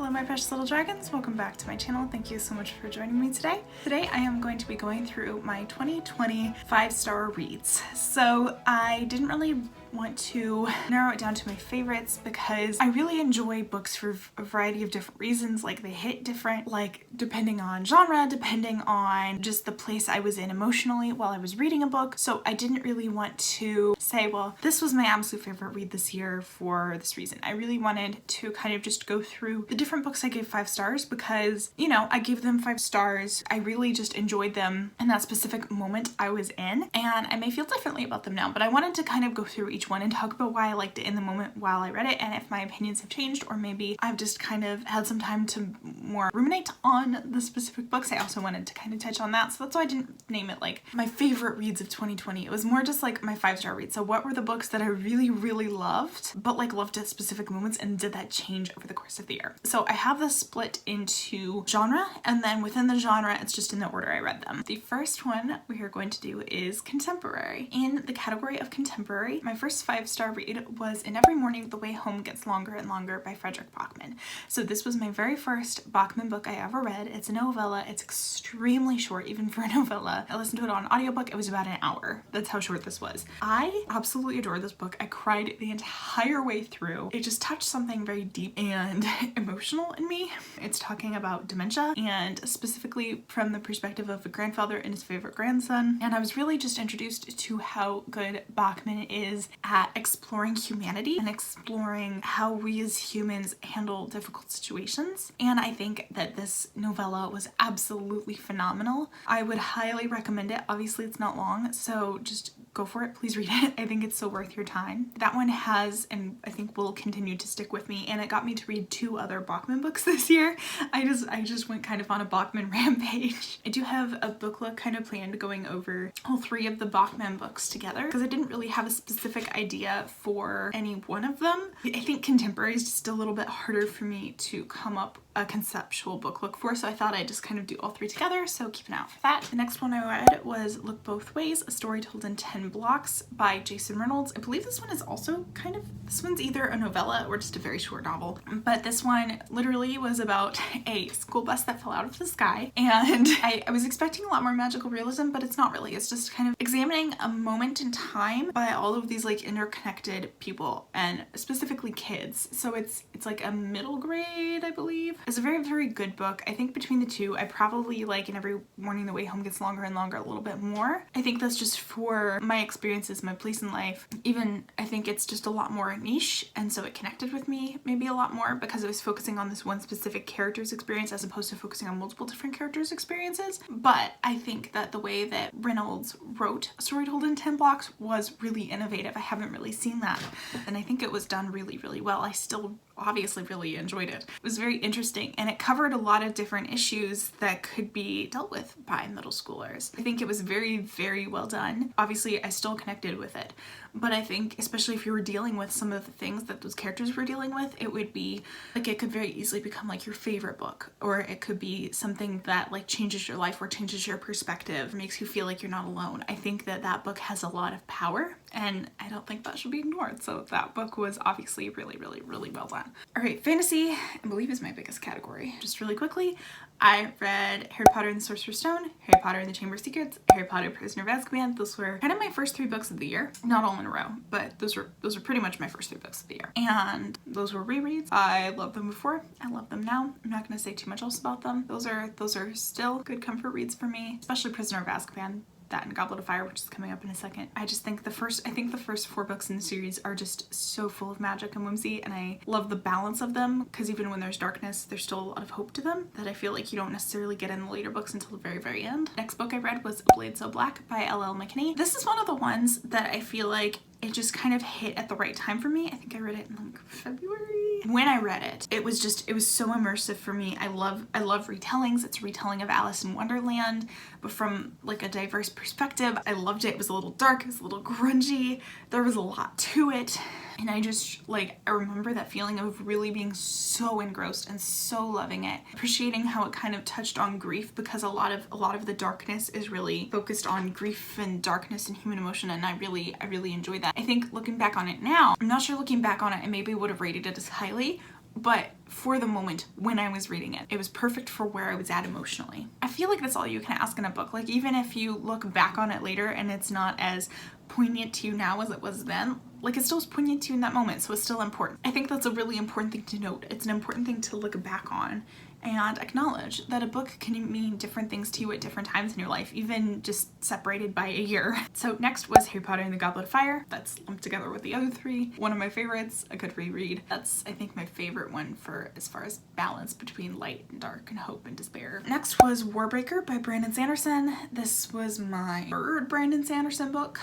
Hello my precious little dragons, welcome back to my channel. Thank you so much for joining me today. Today I am going to be going through my 2020 5-star reads. So I didn't really want to narrow it down to my favorites because I really enjoy books for a variety of different reasons. Like they hit different, like depending on genre, depending on just the place I was in emotionally while I was reading a book. So I didn't really want to say, well, this was my absolute favorite read this year for this reason. I really wanted to kind of just go through the different books I gave 5 stars because, you know, I gave them 5 stars. I really just enjoyed them in that specific moment I was in, and I may feel differently about them now, but I wanted to kind of go through each one and talk about why I liked it in the moment while I read it, and if my opinions have changed, or maybe I've just kind of had some time to more ruminate on the specific books. I also wanted to kind of touch on that, so that's why I didn't name it like my favorite reads of 2020. It was more just like my 5-star reads. So what were the books that I really loved, but like loved at specific moments, and did that change over the course of the year? So I have this split into genre, and then within the genre it's just in the order I read them. The first one we are going to do is contemporary. In the category of contemporary, my first 5-star read was In Every Morning the Way Home Gets Longer and Longer by Fredrik Backman. So this was my very first Backman book I ever read. It's a novella. It's extremely short even for a novella. I listened to it on audiobook. It was about an hour. That's how short this was. I absolutely adored this book. I cried the entire way through. It just touched something very deep and emotional in me. It's talking about dementia, and specifically from the perspective of a grandfather and his favorite grandson. And I was really just introduced to how good Backman is at exploring humanity and exploring how we as humans handle difficult situations. And I think that this novella was absolutely phenomenal. I would highly recommend it. Obviously it's not long, so just go for it. Please read it. I think it's so worth your time. That one has, and I think will continue to stick with me, and it got me to read 2 other Backman books this year. I just went kind of on a Backman rampage. I do have a book club kind of planned going over all 3 of the Backman books together because I didn't really have a specific idea for any one of them. I think contemporary is just a little bit harder for me to come up a conceptual book look for, so I thought I'd just kind of do all 3 together, so keep an eye out for that. The next one I read was Look Both Ways, A Story Told in 10 Blocks by Reynolds. I believe this one is also kind of, this one's either a novella or just a very short novel, but this one literally was about a school bus that fell out of the sky, and I was expecting a lot more magical realism, but it's not really. It's just kind of examining a moment in time by all of these like interconnected people, and specifically kids. So it's like a middle grade, I believe. It's a very good book. I think between the 2, I probably like In Every Morning the Way Home Gets Longer and Longer a little bit more. I think that's just for my experiences, my place in life. Even I think it's just a lot more niche, and so it connected with me maybe a lot more because it was focusing on this one specific character's experience as opposed to focusing on multiple different characters' experiences. But I think that the way that Reynolds wrote A Story Told in 10 Blocks was really innovative. I haven't really seen that, and I think it was done really well. I still obviously really enjoyed it. It was very interesting, and it covered a lot of different issues that could be dealt with by middle schoolers. I think it was very well done. Obviously I still connected with it, but I think especially if you were dealing with some of the things that those characters were dealing with, it would be like, it could very easily become like your favorite book, or it could be something that like changes your life or changes your perspective, makes you feel like you're not alone. I think that that book has a lot of power, and I don't think that should be ignored. So that book was obviously really well done. All right, fantasy, I believe, is my biggest category. Just really quickly, I read Harry Potter and the Sorcerer's Stone, Harry Potter and the Chamber of Secrets, Harry Potter Prisoner of Azkaban. Those were kind of my first 3 books of the year. Not all in a row, but those were pretty much my first 3 books of the year. And those were rereads. I loved them before. I love them now. I'm not going to say too much else about them. Those are still good comfort reads for me, especially Prisoner of Azkaban. That and Goblet of Fire, which is coming up in a second. I just think the first 4 books in the series are just so full of magic and whimsy, and I love the balance of them, because even when there's darkness, there's still a lot of hope to them that I feel like you don't necessarily get in the later books until the very end. Next book I read was A Blade So Black by L.L. McKinney. This is one of the ones that I feel like it just kind of hit at the right time for me. I think I read it in like February. When I read it, it was so immersive for me. I love retellings. It's a retelling of Alice in Wonderland, but from like a diverse perspective. I loved it. It was a little dark, it was a little grungy. There was a lot to it. And I just like, I remember that feeling of really being so engrossed and so loving it, appreciating how it kind of touched on grief, because a lot of the darkness is really focused on grief and darkness and human emotion, and I really enjoyed that. I think looking back on it now, I'm not sure looking back on it I maybe would have rated it as highly, but for the moment when I was reading it, it was perfect for where I was at emotionally. I feel like that's all you can ask in a book. Like, even if you look back on it later and it's not as poignant to you now as it was then, like, it still was poignant to you in that moment, so it's still important. I think that's a really important thing to note. It's an important thing to look back on and acknowledge that a book can mean different things to you at different times in your life, even just separated by a year. So next was Harry Potter and the Goblet of Fire. That's lumped together with the other three. One of my favorites, a good reread. That's, I think, my favorite one for as far as balance between light and dark and hope and despair. Next was Warbreaker by Brandon Sanderson. This was my third Brandon Sanderson book.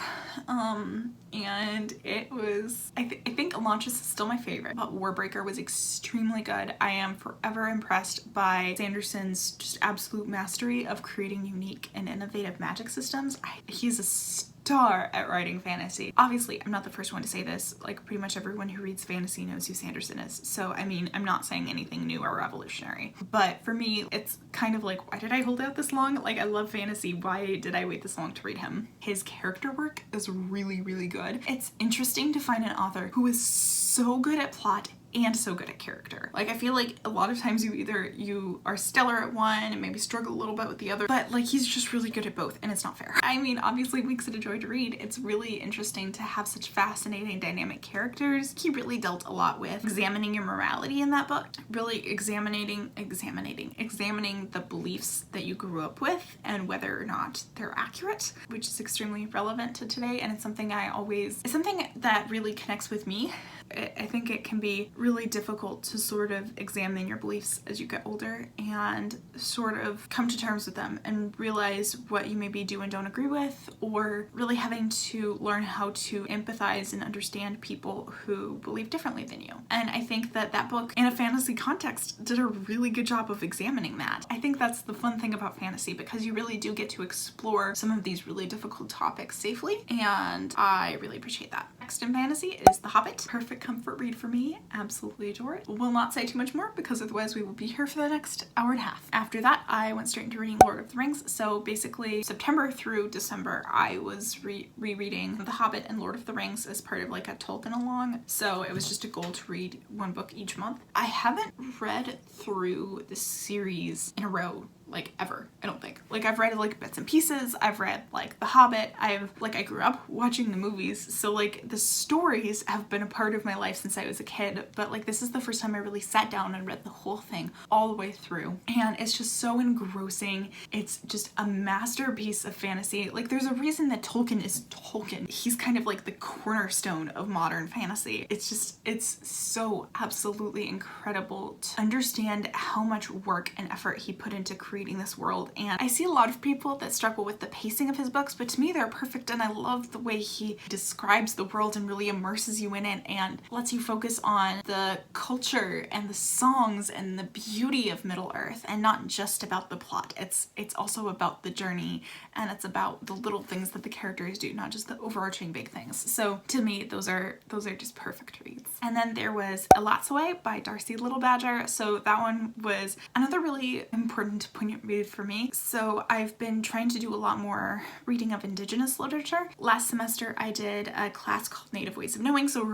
And it was, I think Elantris is still my favorite, but Warbreaker was extremely good. I am forever impressed by Sanderson's just absolute mastery of creating unique and innovative magic systems. He's a star at writing fantasy. Obviously, I'm not the first one to say this. Like, pretty much everyone who reads fantasy knows who Sanderson is. So, I mean, I'm not saying anything new or revolutionary. But for me, it's kind of like, why did I hold out this long? Like, I love fantasy. Why did I wait this long to read him? His character work is really, really good. It's interesting to find an author who is so good at plot and so good at character. Like, I feel like a lot of times you are stellar at one and maybe struggle a little bit with the other, but like, he's just really good at both, and it's not fair. I mean, obviously Weeks at a Joy to read. It's really interesting to have such fascinating dynamic characters. He really dealt a lot with examining your morality in that book, really examining the beliefs that you grew up with and whether or not they're accurate, which is extremely relevant to today, and it's something that really connects with me. I think it can be really difficult to sort of examine your beliefs as you get older and sort of come to terms with them and realize what you maybe do and don't agree with, or really having to learn how to empathize and understand people who believe differently than you. And I think that book, in a fantasy context, did a really good job of examining that. I think that's the fun thing about fantasy, because you really do get to explore some of these really difficult topics safely, and I really appreciate that. Next in fantasy is The Hobbit. Perfect comfort read for me. Absolutely adore it. Will not say too much more because otherwise we will be here for the next hour and a half. After that, I went straight into reading Lord of the Rings. So basically September through December, I was rereading The Hobbit and Lord of the Rings as part of like a Tolkien along. So it was just a goal to read one book each month. I haven't read through the series in a row, like, ever, I don't think. Like, I've read like bits and pieces. I've read like The Hobbit. I grew up watching the movies, so like the stories have been a part of my life since I was a kid, but like this is the first time I really sat down and read the whole thing all the way through, and it's just so engrossing. It's just a masterpiece of fantasy. Like, there's a reason that Tolkien is Tolkien. He's kind of like the cornerstone of modern fantasy. It's so absolutely incredible to understand how much work and effort he put into creating this world. And I see a lot of people that struggle with the pacing of his books, but to me they're perfect, and I love the way he describes the world and really immerses you in it and lets you focus on the culture and the songs and the beauty of Middle Earth, and not just about the plot. It's also about the journey, and it's about the little things that the characters do, not just the overarching big things. So to me, those are just perfect reads. And then there was Elatsaway by Darcy Little Badger. So that one was another really important poignant read for me. So I've been trying to do a lot more reading of Indigenous literature. Last semester I did a class called Native Ways of Knowing, so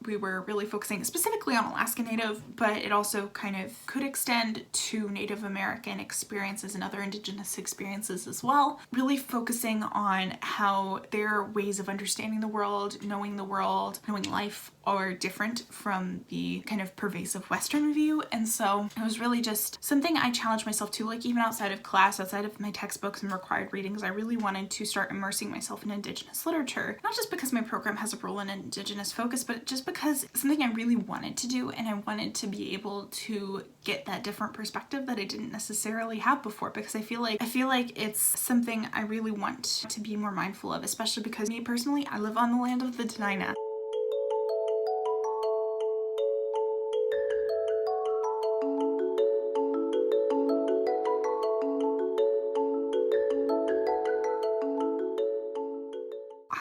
we were really focusing specifically on Alaska Native, but it also kind of could extend to Native American experiences and other Indigenous experiences as well, really focusing on how their ways of understanding the world, knowing life are different from the kind of pervasive Western view. And so it was really just something I challenged myself to, like, even outside of class, outside of my textbooks and required readings, I really wanted to start immersing myself in Indigenous literature, not just because my program has a role in Indigenous focus, but just because it's something I really wanted to do, and I wanted to be able to get that different perspective that I didn't necessarily have before, because I feel like it's something I really want to be more mindful of, especially because me personally, I live on the land of the Dena'ina.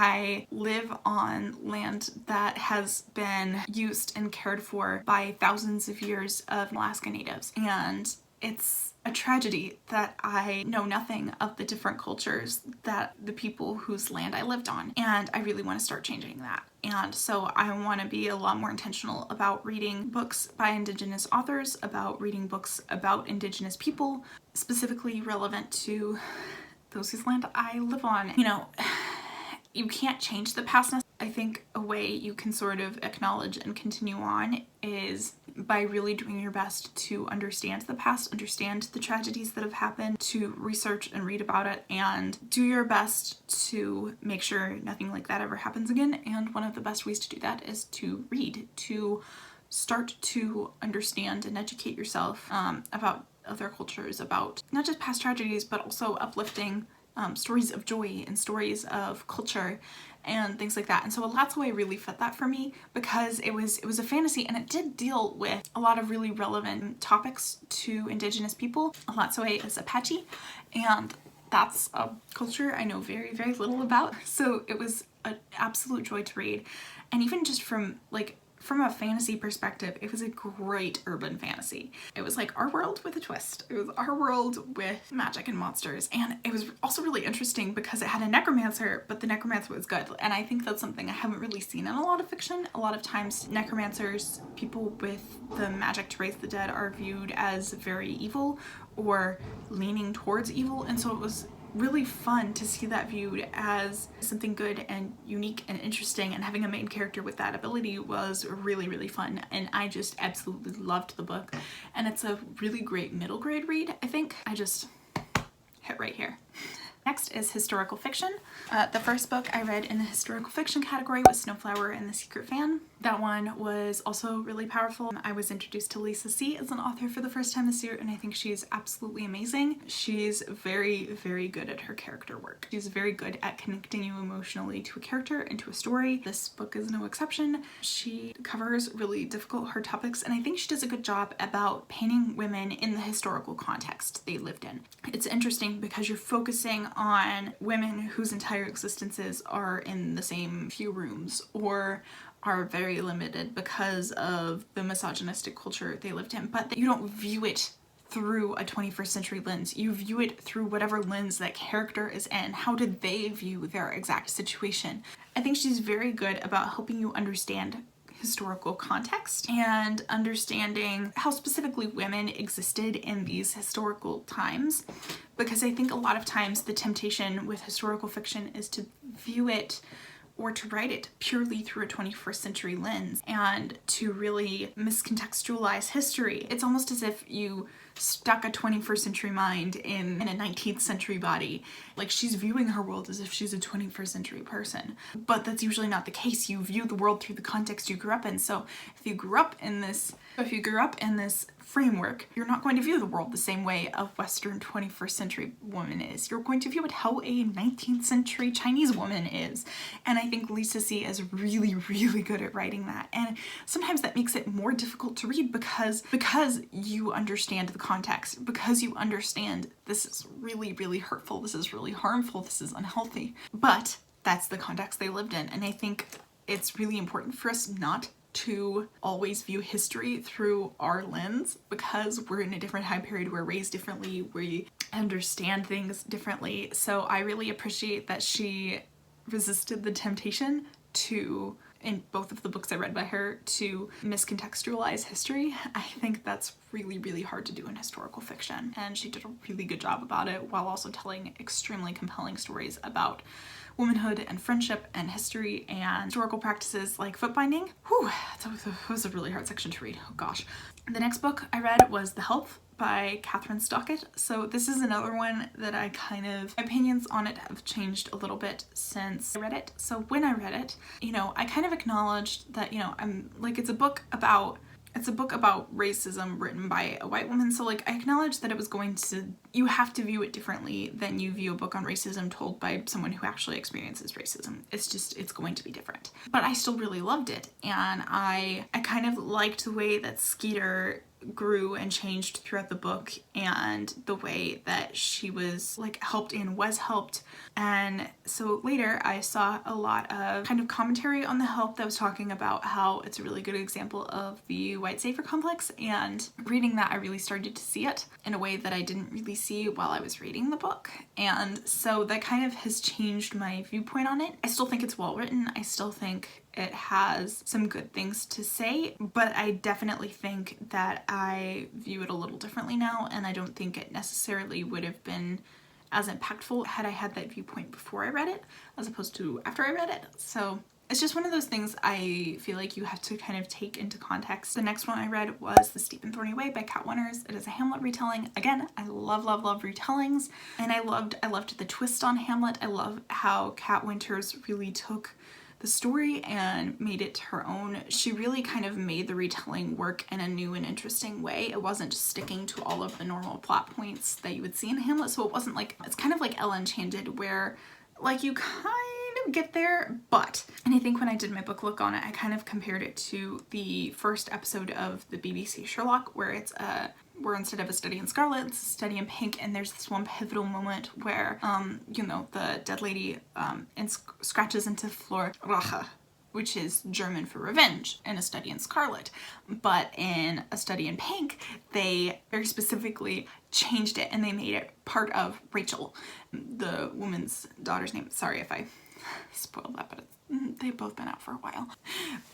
I live on land that has been used and cared for by thousands of years of Alaska Natives, and it's a tragedy that I know nothing of the different cultures that the people whose land I lived on, and I really want to start changing that. And so I want to be a lot more intentional about reading books by Indigenous authors, about reading books about Indigenous people, specifically relevant to those whose land I live on. You know, you can't change the past. I think a way you can sort of acknowledge and continue on is by really doing your best to understand the past, understand the tragedies that have happened, to research and read about it, and do your best to make sure nothing like that ever happens again. And one of the best ways to do that is to read, to start to understand and educate yourself about other cultures, about not just past tragedies, but also uplifting stories of joy and stories of culture and things like that. And so Lots Away really fit that for me because it was a fantasy, and it did deal with a lot of really relevant topics to Indigenous people. Lots Away is Apache, and that's a culture I know very, very little about. So it was an absolute joy to read. And even just from a fantasy perspective, it was a great urban fantasy. It was like our world with a twist. It was our world with magic and monsters. And it was also really interesting because it had a necromancer, but the necromancer was good. And I think that's something I haven't really seen in a lot of fiction. A lot of times necromancers, people with the magic to raise the dead, are viewed as very evil or leaning towards evil. And so it was really fun to see that viewed as something good and unique and interesting, and having a main character with that ability was really, really fun. And I just absolutely loved the book, and it's a really great middle grade read. I think I just hit right here. Next is historical fiction. The first book I read in the historical fiction category was Snowflower and the Secret Fan. That one was also really powerful. I was introduced to Lisa C. as an author for the first time this year, and I think she's absolutely amazing. She's very, very good at her character work. She's very good at connecting you emotionally to a character and to a story. This book is no exception. She covers really difficult, hard topics, and I think she does a good job about painting women in the historical context they lived in. It's interesting because you're focusing on women whose entire existences are in the same few rooms, or are very limited because of the misogynistic culture they lived in, but you don't view it through a 21st century lens. You view it through whatever lens that character is in. How did they view their exact situation? I think she's very good about helping you understand historical context and understanding how specifically women existed in these historical times, because I think a lot of times the temptation with historical fiction is to view it or to write it purely through a 21st century lens and to really miscontextualize history. It's almost as if you stuck a 21st century mind in a 19th century body. Like, she's viewing her world as if she's a 21st century person. But that's usually not the case. You view the world through the context you grew up in. So if you grew up in this framework, you're not going to view the world the same way a Western 21st century woman is. You're going to view it how a 19th century Chinese woman is. And I think Lisa C. is really, really good at writing that. And sometimes that makes it more difficult to read because you understand the context, because you understand this is really, really hurtful, this is really harmful, this is unhealthy. But that's the context they lived in. And I think it's really important for us not to always view history through our lens, because we're in a different time period, we're raised differently, we understand things differently. So I really appreciate that she resisted the temptation to, in both of the books I read by her, to miscontextualize history. I think that's really, really hard to do in historical fiction, and she did a really good job about it while also telling extremely compelling stories about womanhood and friendship and history and historical practices like foot binding. Whew, that was a really hard section to read. Oh gosh. The next book I read was The Health by Catherine Stockett. So this is another one that my opinions on it have changed a little bit since I read it. So when I read it, I kind of acknowledged that, it's a book about racism written by a white woman. So I acknowledged that you have to view it differently than you view a book on racism told by someone who actually experiences racism. It's going to be different. But I still really loved it. And I kind of liked the way that Skeeter grew and changed throughout the book, and the way that she was like helped and was helped. And so later I saw a lot of kind of commentary on the help that was talking about how it's a really good example of the white savior complex, and reading that I really started to see it in a way that I didn't really see while I was reading the book. And so that kind of has changed my viewpoint on it. I still think it's well written. I still think it has some good things to say, but I definitely think that I view it a little differently now, and I don't think it necessarily would have been as impactful had I had that viewpoint before I read it as opposed to after I read it. So it's just one of those things I feel like you have to kind of take into context. The next one I read was The Steep and Thorny Way by Kat Winters. It is a Hamlet retelling. Again, I love retellings, and I loved the twist on Hamlet. I love how Kat Winters really took the story and made it her own. She really kind of made the retelling work in a new and interesting way. It wasn't just sticking to all of the normal plot points that you would see in Hamlet, so it wasn't like, it's kind of like Ella Enchanted, where like you kind of get there, but. And I think when I did my book look on it, I kind of compared it to the first episode of the BBC Sherlock, where it's where instead of a study in scarlet, it's a study in pink, and there's this one pivotal moment where, you know, the dead lady scratches into floor Rache, which is German for revenge, in A Study in Scarlet. But in A Study in Pink, they very specifically changed it and they made it part of Rachel, the woman's daughter's name. Sorry if I spoiled that, but they've both been out for a while.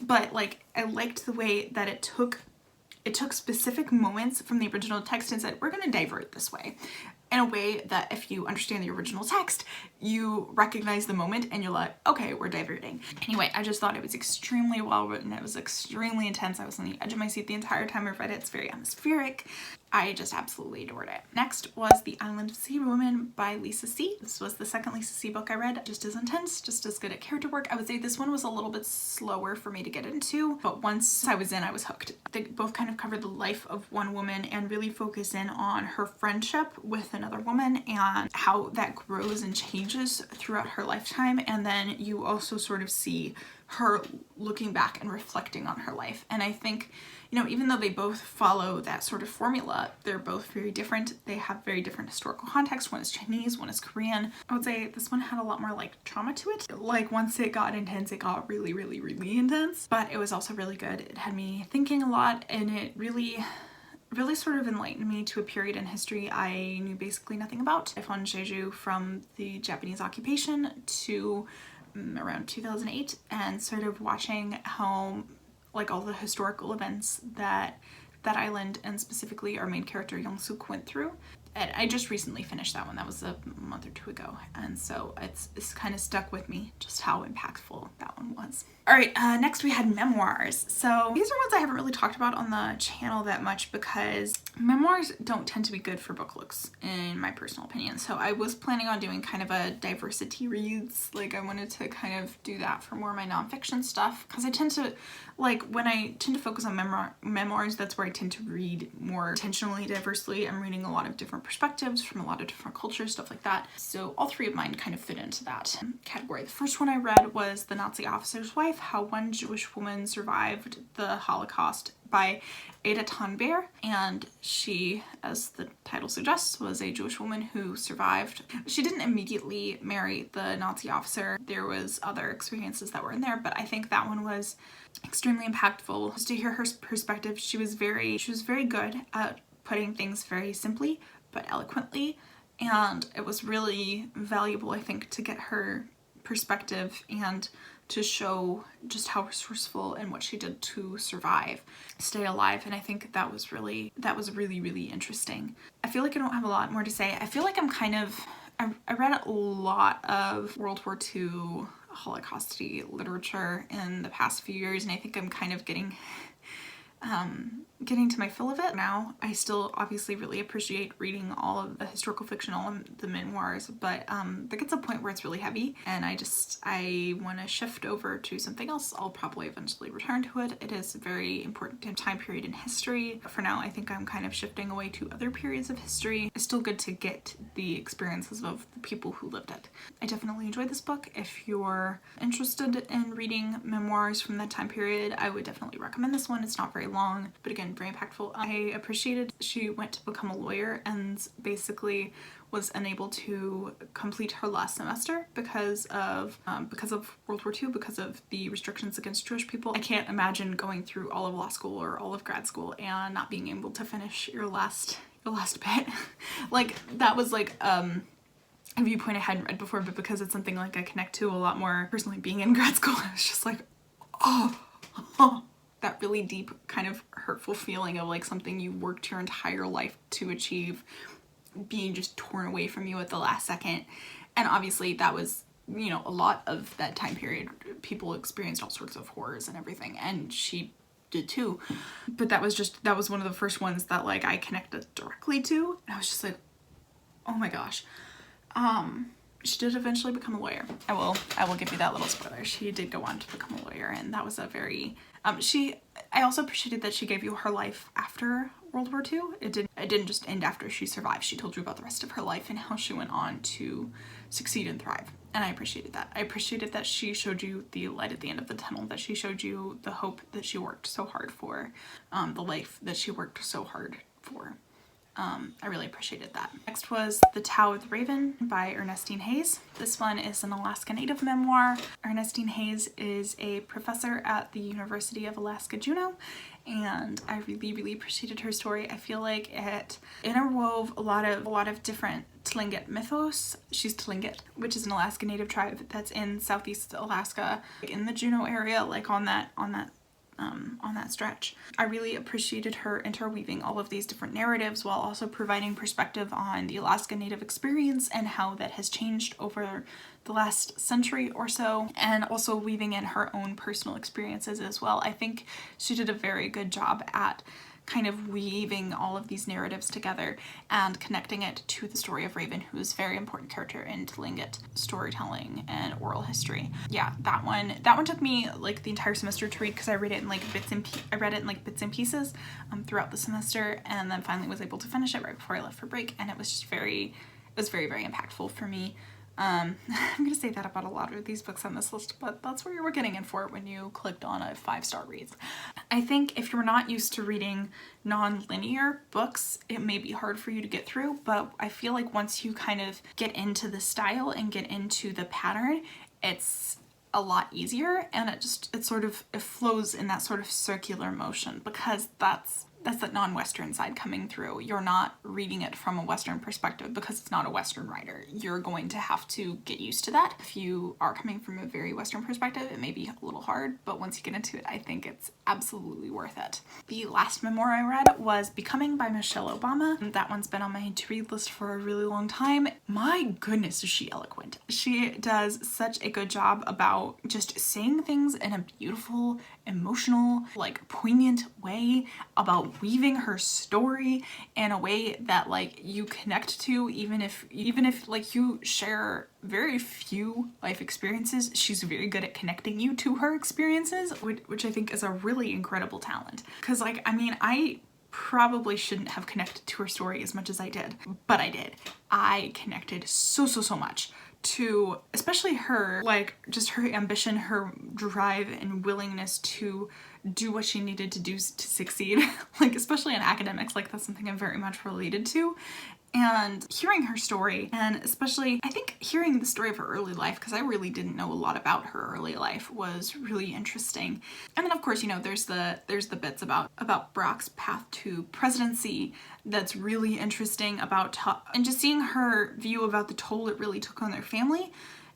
But like, I liked the way that it took specific moments from the original text and said, we're going to divert this way, in a way that if you understand the original text, you recognize the moment and you're like, okay, we're diverting. Anyway, I just thought it was extremely well written. It was extremely intense. I was on the edge of my seat the entire time I read it. It's very atmospheric. I just absolutely adored it. Next was The Island of Sea Woman by Lisa C. This was the second Lisa C book I read. Just as intense, just as good at character work. I would say this one was a little bit slower for me to get into, but once I was in, I was hooked. They both kind of cover the life of one woman and really focus in on her friendship with another woman and how that grows and changes throughout her lifetime. And then you also sort of see her looking back and reflecting on her life. And I think, you know, even though they both follow that sort of formula, they're both very different. They have very different historical context. One is Chinese, one is Korean. I would say this one had a lot more like trauma to it. Like once it got intense, it got really, really, really intense, but it was also really good. It had me thinking a lot, and it really sort of enlightened me to a period in history I knew basically nothing about. I found Jeju from the Japanese occupation to around 2008, and sort of watching how like all the historical events that island and specifically our main character Young-suk went through. And I just recently finished that one. That was a month or two ago, and so it's kind of stuck with me just how impactful that one was. All right, next we had Memoirs. So these are ones I haven't really talked about on the channel that much because memoirs don't tend to be good for book looks, in my personal opinion. So I was planning on doing kind of a diversity reads. Like I wanted to kind of do that for more of my nonfiction stuff, because I tend to, like when I tend to focus on memoirs, that's where I tend to read more intentionally diversely. I'm reading a lot of different perspectives from a lot of different cultures, stuff like that. So all three of mine kind of fit into that category. The first one I read was The Nazi Officer's Wife, How One Jewish Woman Survived the Holocaust by Ada Tanbeer. And she, as the title suggests, was a Jewish woman who survived. She didn't immediately marry the Nazi officer. There was other experiences that were in there, but I think that one was extremely impactful. Just to hear her perspective, she was very good at putting things very simply but eloquently, and it was really valuable, I think, to get her perspective and to show just how resourceful and what she did to survive, stay alive. And I think that was really interesting. I feel like I don't have a lot more to say. I feel like I'm kind of, I read a lot of World War II Holocaust-y literature in the past few years, and I think I'm kind of getting to my fill of it now. I still obviously really appreciate reading all of the historical fiction, all of the memoirs, but there gets a point where it's really heavy and I want to shift over to something else. I'll probably eventually return to it. It is a very important time period in history. For now, I think I'm kind of shifting away to other periods of history. It's still good to get the experiences of the people who lived it. I definitely enjoyed this book. If you're interested in reading memoirs from that time period, I would definitely recommend this one. It's not very long, but again, very impactful. I appreciated she went to become a lawyer and basically was unable to complete her last semester because of World War II, because of the restrictions against Jewish people. I can't imagine going through all of law school or all of grad school and not being able to finish your last bit. Like, that was like a viewpoint I hadn't read before, but because it's something like I connect to a lot more personally being in grad school, I was just like, oh, that really deep kind of hurtful feeling of like something you worked your entire life to achieve being just torn away from you at the last second. And obviously that was, you know, a lot of that time period. People experienced all sorts of horrors and everything, and she did too. But that was one of the first ones that like I connected directly to, and I was just like, oh my gosh. She did eventually become a lawyer. I will give you that little spoiler. She did go on to become a lawyer, and that was a very I also appreciated that she gave you her life after World War II. It didn't just end after she survived. She told you about the rest of her life and how she went on to succeed and thrive. And I appreciated that. I appreciated that she showed you the light at the end of the tunnel, that she showed you the hope that she worked so hard for, the life that she worked so hard for. I really appreciated that. Next was The Tao of the Raven by Ernestine Hayes. This one is an Alaska Native memoir. Ernestine Hayes is a professor at the University of Alaska Juneau, and I really appreciated her story. I feel like it interwove a lot of different Tlingit mythos. She's Tlingit, which is an Alaska Native tribe that's in Southeast Alaska, like in the Juneau area, like on that stretch. I really appreciated her interweaving all of these different narratives while also providing perspective on the Alaska Native experience and how that has changed over the last century or so, and also weaving in her own personal experiences as well. I think she did a very good job at kind of weaving all of these narratives together and connecting it to the story of Raven, who is a very important character in Tlingit storytelling and oral history. Yeah, that one took me like the entire semester to read, because I read it in like bits and pieces throughout the semester, and then finally was able to finish it right before I left for break, and it was just very impactful for me. I'm gonna say that about a lot of these books on this list, but that's where you were getting in for when you clicked on a 5-star reads. I think if you're not used to reading non-linear books, it may be hard for you to get through, but I feel like once you kind of get into the style and get into the pattern, it's a lot easier, and it flows in that sort of circular motion, because that's that non-Western side coming through. You're not reading it from a Western perspective because it's not a Western writer. You're going to have to get used to that. If you are coming from a very Western perspective, it may be a little hard, but once you get into it, I think it's absolutely worth it. The last memoir I read was Becoming by Michelle Obama. That one's been on my to-read list for a really long time. My goodness, is she eloquent. She does such a good job about just saying things in a beautiful, emotional, like poignant way, about weaving her story in a way that like you connect to, even if like you share very few life experiences. She's very good at connecting you to her experiences, which I think is a really incredible talent. Because like, I mean, I probably shouldn't have connected to her story as much as I did, but I did. I connected so much to especially her, like just her ambition, her drive and willingness to do what she needed to do to succeed, like especially in academics. Like that's something I'm very much related to. And hearing her story, and especially I think hearing the story of her early life, because I really didn't know a lot about her early life, was really interesting. And then of course, you know, there's the bits about Barack's path to presidency that's really interesting, and just seeing her view about the toll it really took on their family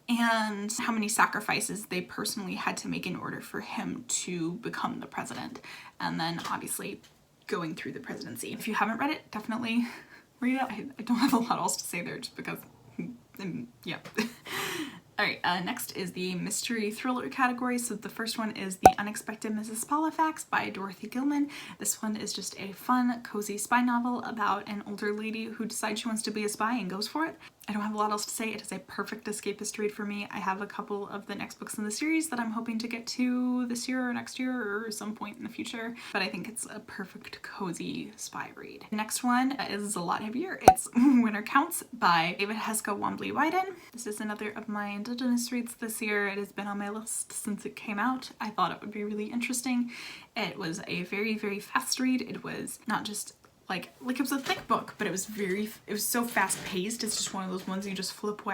and how many sacrifices they personally had to make in order for him to become the president, and then obviously going through the presidency. If you haven't read it, definitely read it. I don't have a lot else to say there just because, yeah. Alright, next is the mystery thriller category. So the first one is The Unexpected Mrs. Spalafax by Dorothy Gilman. This one is just a fun, cozy spy novel about an older lady who decides she wants to be a spy and goes for it. I don't have a lot else to say. It is a perfect escapist read for me. I have a couple of the next books in the series that I'm hoping to get to this year or next year or some point in the future, but I think it's a perfect cozy spy read. Next one is a lot heavier. It's Winter Counts by David Heska Wombley-Wyden. This is another of my Indigenous reads this year. It has been on my list since it came out. I thought it would be really interesting. It was a very, very fast read. It was not just like it was a thick book, but it was so fast paced. It's just one of those ones you just flip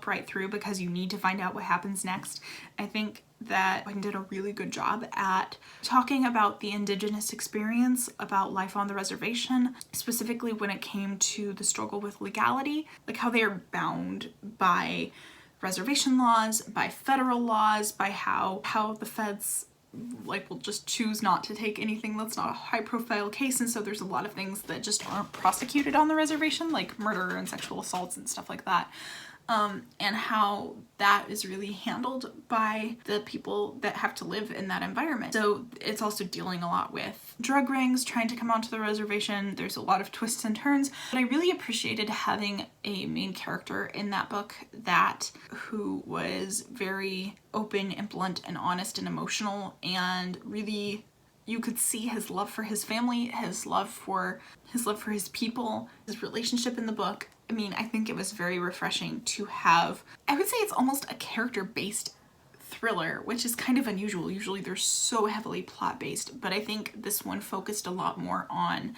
right through because you need to find out what happens next. I think that Wyden did a really good job at talking about the Indigenous experience, about life on the reservation, specifically when it came to the struggle with legality, like how they are bound by reservation laws, by federal laws, by how the feds like will just choose not to take anything that's not a high profile case, and so there's a lot of things that just aren't prosecuted on the reservation, like murder and sexual assaults and stuff like that. And how that is really handled by the people that have to live in that environment. So it's also dealing a lot with drug rings trying to come onto the reservation. There's a lot of twists and turns, but I really appreciated having a main character in that book who was very open and blunt and honest and emotional, and really you could see his love for his family, his love for his people, his relationship in the book. I mean, I think it was very refreshing to have, I would say it's almost a character-based thriller, which is kind of unusual. Usually they're so heavily plot-based, but I think this one focused a lot more on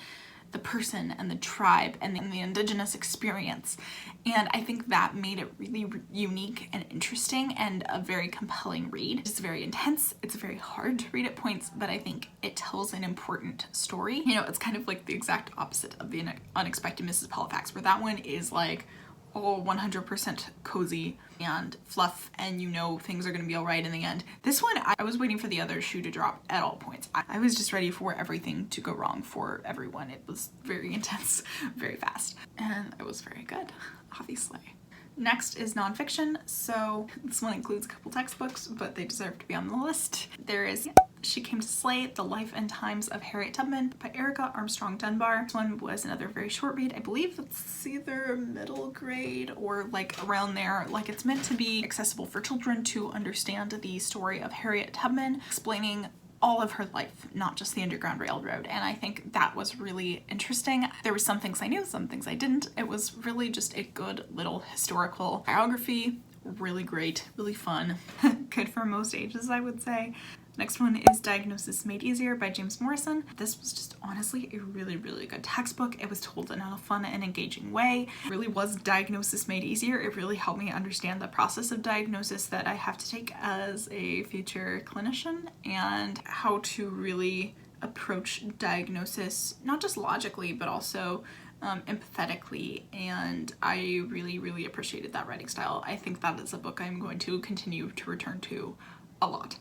the person and the tribe and the Indigenous experience. And I think that made it really unique and interesting and a very compelling read. It's very intense. It's very hard to read at points, but I think it tells an important story. You know, it's kind of like the exact opposite of the Unexpected Mrs. Halifax, where that one is like all 100% cozy and fluff, and you know things are going to be all right in the end. This one, I was waiting for the other shoe to drop at all points. I was just ready for everything to go wrong for everyone. It was very intense, very fast, and it was very good, obviously. Next is nonfiction. So this one includes a couple textbooks, but they deserve to be on the list. There is She Came to Slay, The Life and Times of Harriet Tubman by Erica Armstrong Dunbar. This one was another very short read. I believe it's either middle grade or like around there. Like it's meant to be accessible for children to understand the story of Harriet Tubman, explaining all of her life, not just the Underground Railroad. And I think that was really interesting. There were some things I knew, some things I didn't. It was really just a good little historical biography. Really great, really fun. Good for most ages, I would say. Next one is Diagnosis Made Easier by James Morrison. This was just honestly a really, really good textbook. It was told in a fun and engaging way. It really was Diagnosis Made Easier. It really helped me understand the process of diagnosis that I have to take as a future clinician, and how to really approach diagnosis, not just logically, but also empathetically, and I really, really appreciated that writing style. I think that is a book I'm going to continue to return to a lot.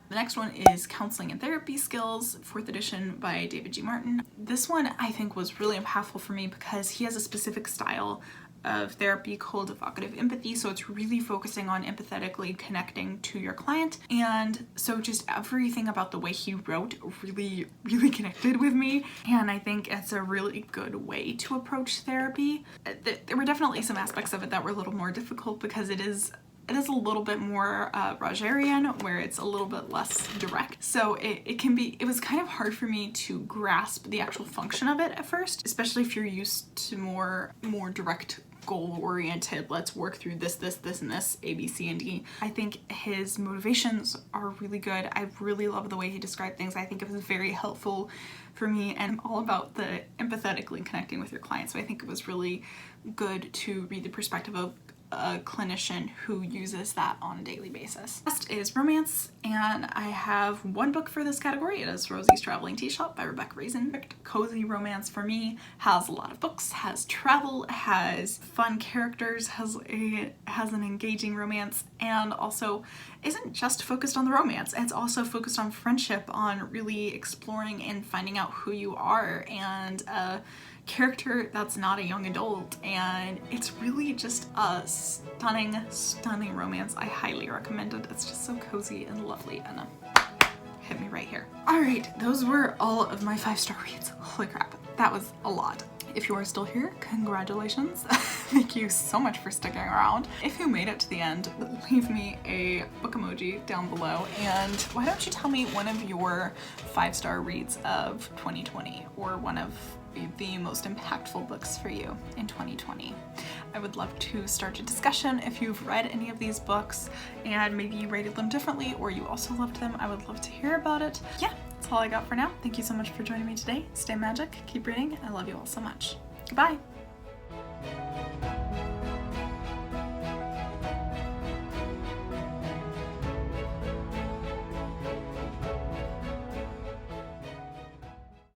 The next one is Counseling and Therapy Skills, 4th edition by David G. Martin. This one I think was really impactful for me because he has a specific style of therapy called evocative empathy, so it's really focusing on empathetically connecting to your client, and so just everything about the way he wrote really, really connected with me, and I think it's a really good way to approach therapy. There were definitely some aspects of it that were a little more difficult because it is a little bit more Rogerian, where it's a little bit less direct. So it was kind of hard for me to grasp the actual function of it at first, especially if you're used to more direct, goal-oriented, let's work through this, and this, A, B, C, and D. I think his motivations are really good. I really love the way he described things. I think it was very helpful for me, and I'm all about the empathetically connecting with your client. So I think it was really good to read the perspective of a clinician who uses that on a daily basis. Next is romance, and I have one book for this category. It is Rosie's Traveling Tea Shop by Rebecca Raisin. Cozy romance for me has a lot of books, has travel, has fun characters, has an engaging romance, and also isn't just focused on the romance. It's also focused on friendship, on really exploring and finding out who you are, and character that's not a young adult, and it's really just a stunning romance. I highly recommend it. It's just so cozy and lovely, and hit me right here. All right, those were all of my 5-star reads. Holy crap, that was a lot. If you are still here, congratulations. Thank you so much for sticking around. If you made it to the end, leave me a book emoji down below, and why don't you tell me one of your 5-star reads of 2020, or one of the most impactful books for you in 2020. I would love to start a discussion. If you've read any of these books and maybe you rated them differently or you also loved them, I would love to hear about it. Yeah, that's all I got for now. Thank you so much for joining me today. Stay magic, keep reading. I love you all so much. Goodbye.